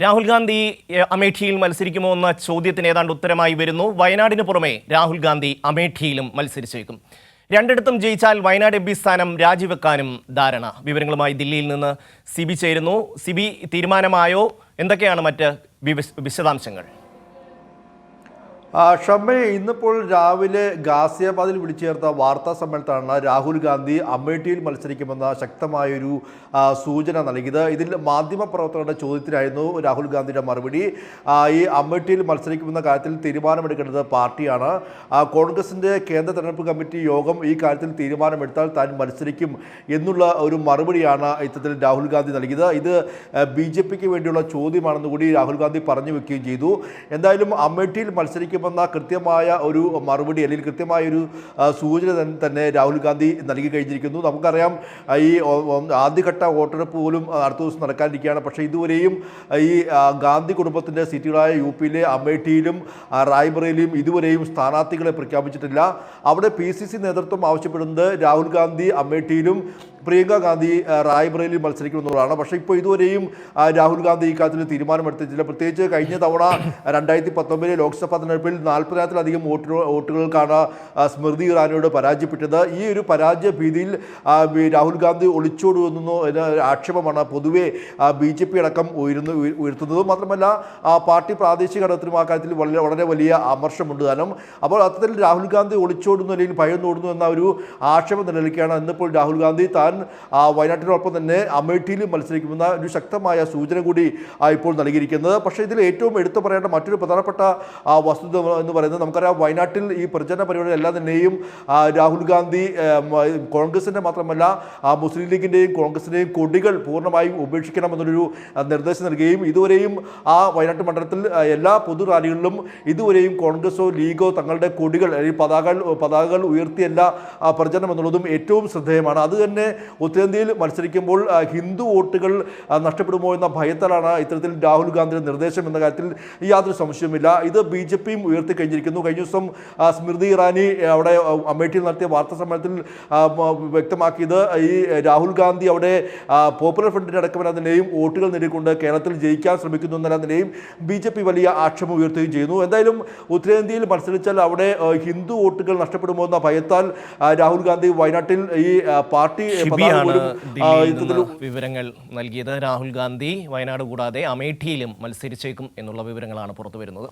രാഹുൽ ഗാന്ധി അമേഠിയിൽ മത്സരിക്കുമോ എന്ന ചോദ്യത്തിന് ഏതാണ്ട് ഉത്തരമായി വരുന്നു. വയനാടിന് പുറമെ രാഹുൽ ഗാന്ധി അമേഠിയിലും മത്സരിച്ചേക്കും. രണ്ടിടത്തും ജയിച്ചാൽ വയനാട് എം പി സ്ഥാനം രാജിവെക്കാനും ധാരണ. വിവരങ്ങളുമായി ദില്ലിയിൽ നിന്ന് സിബി ചേരുന്നു. സിബി, തീരുമാനമായോ? എന്തൊക്കെയാണ് മറ്റ് വിശദാംശങ്ങൾ? ഷമ്മേ, ഇന്നിപ്പോൾ രാവിലെ ഗാസിയാബാദിൽ വിളിച്ചു ചേർത്ത വാർത്താ സമ്മേളനത്തിലാണ് രാഹുൽ ഗാന്ധി അമേഠിയിൽ മത്സരിക്കുമെന്ന ശക്തമായൊരു സൂചന നൽകിയത്. ഇതിൽ മാധ്യമപ്രവർത്തകരുടെ ചോദ്യത്തിനായിരുന്നു രാഹുൽ ഗാന്ധിയുടെ മറുപടി. ഈ അമേഠിയിൽ മത്സരിക്കുമെന്ന കാര്യത്തിൽ തീരുമാനമെടുക്കേണ്ടത് പാർട്ടിയാണ്. കോൺഗ്രസിൻ്റെ കേന്ദ്ര തെരഞ്ഞെടുപ്പ് കമ്മിറ്റി യോഗം ഈ കാര്യത്തിൽ തീരുമാനമെടുത്താൽ താൻ മത്സരിക്കും എന്നുള്ള ഒരു മറുപടിയാണ് ഇത്തരത്തിൽ രാഹുൽ ഗാന്ധി നൽകിയത്. ഇത് BJPക്ക് വേണ്ടിയുള്ള ചോദ്യമാണെന്ന് കൂടി രാഹുൽ ഗാന്ധി പറഞ്ഞു വെക്കുകയും ചെയ്തു. എന്തായാലും അമേഠിയിൽ മത്സരിക്കും കൃത്യമായ ഒരു മറുപടി അല്ലെങ്കിൽ കൃത്യമായൊരു സൂചന തന്നെ രാഹുൽ ഗാന്ധി നൽകി കഴിഞ്ഞിരിക്കുന്നു. നമുക്കറിയാം, ഈ ആദ്യഘട്ട വോട്ടെടുപ്പ് പോലും അടുത്ത ദിവസം നടക്കാനിരിക്കുകയാണ്. പക്ഷേ ഇതുവരെയും ഈ ഗാന്ധി കുടുംബത്തിൻ്റെ സീറ്റുകളായ UPയിലെ അമേഠിയിലും റായ്ബറേലിയും ഇതുവരെയും സ്ഥാനാർത്ഥികളെ പ്രഖ്യാപിച്ചിട്ടില്ല. അവിടെ PCC നേതൃത്വം ആവശ്യപ്പെടുന്നത് രാഹുൽ ഗാന്ധി അമേഠിയിലും പ്രിയങ്ക ഗാന്ധി റായ്ബറേലിയിൽ മത്സരിക്കുമെന്നുള്ളതാണ്. പക്ഷേ ഇപ്പോൾ ഇതുവരെയും രാഹുൽ ഗാന്ധി ഈ കാര്യത്തിൽ തീരുമാനമെടുത്തിട്ടില്ല. പ്രത്യേകിച്ച് കഴിഞ്ഞ തവണ 2019 ലോക്സഭാ തെരഞ്ഞെടുപ്പിൽ 40,000-ലധികം വോട്ടുകൾക്കാണ് സ്മൃതി ഇറാനിയോട് പരാജയപ്പെട്ടത്. ഈ ഒരു പരാജയ ഭീതിയിൽ രാഹുൽ ഗാന്ധി ഒളിച്ചോടുന്നു എന്ന ആക്ഷേപമാണ് പൊതുവെ BJP അടക്കം ഉയർത്തുന്നത്. മാത്രമല്ല പാർട്ടി പ്രാദേശിക ഘടകത്തിലും ആ കാര്യത്തിൽ വളരെ വലിയ അമർഷമുണ്ട് താനും. അപ്പോൾ അത്തരത്തിൽ രാഹുൽ ഗാന്ധി ഒളിച്ചോടുന്നു അല്ലെങ്കിൽ ഭയന്നോടുന്നു എന്ന ഒരു ആക്ഷേപം നിലനിൽക്കുകയാണ്. ഇന്നിപ്പോൾ രാഹുൽ ഗാന്ധി താൻ വയനാട്ടിനൊപ്പം തന്നെ അമേഠിയിലും മത്സരിക്കുമെന്ന ഒരു ശക്തമായ സൂചന കൂടി ഇപ്പോൾ നൽകിയിരിക്കുന്നത്. പക്ഷേ ഇതിൽ ഏറ്റവും എടുത്തു പറയേണ്ട മറ്റൊരു പ്രധാനപ്പെട്ട വസ്തുത എന്ന് പറയുന്നത്, നമുക്കറിയാം, വയനാട്ടിൽ ഈ പ്രചരണ പരിപാടികളെല്ലാം തന്നെയും രാഹുൽ ഗാന്ധി കോൺഗ്രസിൻ്റെ മാത്രമല്ല മുസ്ലിം ലീഗിൻ്റെയും കോൺഗ്രസിൻ്റെയും കൊടികൾ പൂർണ്ണമായും ഉപേക്ഷിക്കണമെന്നൊരു നിർദ്ദേശം നൽകുകയും ഇതുവരെയും ആ വയനാട്ട് മണ്ഡലത്തിൽ എല്ലാ പൊതു റാലികളിലും ഇതുവരെയും കോൺഗ്രസോ ലീഗോ തങ്ങളുടെ കൊടികൾ അല്ലെങ്കിൽ പതാകകൾ ഉയർത്തിയല്ല പ്രചരണം എന്നുള്ളതും ഏറ്റവും ശ്രദ്ധേയമാണ്. അത് തന്നെ ഉത്തരേന്ത്യയിൽ മത്സരിക്കുമ്പോൾ ഹിന്ദു വോട്ടുകൾ നഷ്ടപ്പെടുമോ എന്ന ഭയത്താലാണ് ഇത്തരത്തിൽ രാഹുൽ ഗാന്ധിയുടെ നിർദ്ദേശം എന്ന കാര്യത്തിൽ യാതൊരു സംശയവുമില്ല. ഇത് BJPയും ഉയർത്തി കഴിഞ്ഞിരിക്കുന്നു. കഴിഞ്ഞ ദിവസം സ്മൃതി ഇറാനി അവിടെ അമേഠിയിൽ നടത്തിയ വാർത്താ സമ്മേളനത്തിൽ വ്യക്തമാക്കിയത് ഈ രാഹുൽ ഗാന്ധി അവിടെ പോപ്പുലർ ഫ്രണ്ടിൻ്റെ അടക്കമെന്നതിനെയും വോട്ടുകൾ നേടിക്കൊണ്ട് കേരളത്തിൽ ജയിക്കാൻ ശ്രമിക്കുന്നു എന്നതിനെയും BJP വലിയ ആക്ഷേപം ഉയർത്തുകയും ചെയ്യുന്നു. എന്തായാലും ഉത്തരേന്ത്യയിൽ മത്സരിച്ചാൽ അവിടെ ഹിന്ദു വോട്ടുകൾ നഷ്ടപ്പെടുമോ എന്ന ഭയത്താൽ രാഹുൽ ഗാന്ധി വയനാട്ടിൽ ഈ പാർട്ടി വിവരങ്ങൾ നൽകിയത്. രാഹുൽ ഗാന്ധി വയനാട് കൂടാതെ അമേഠിയിലും മത്സരിച്ചേക്കും എന്നുള്ള വിവരങ്ങളാണ് പുറത്തുവരുന്നത്.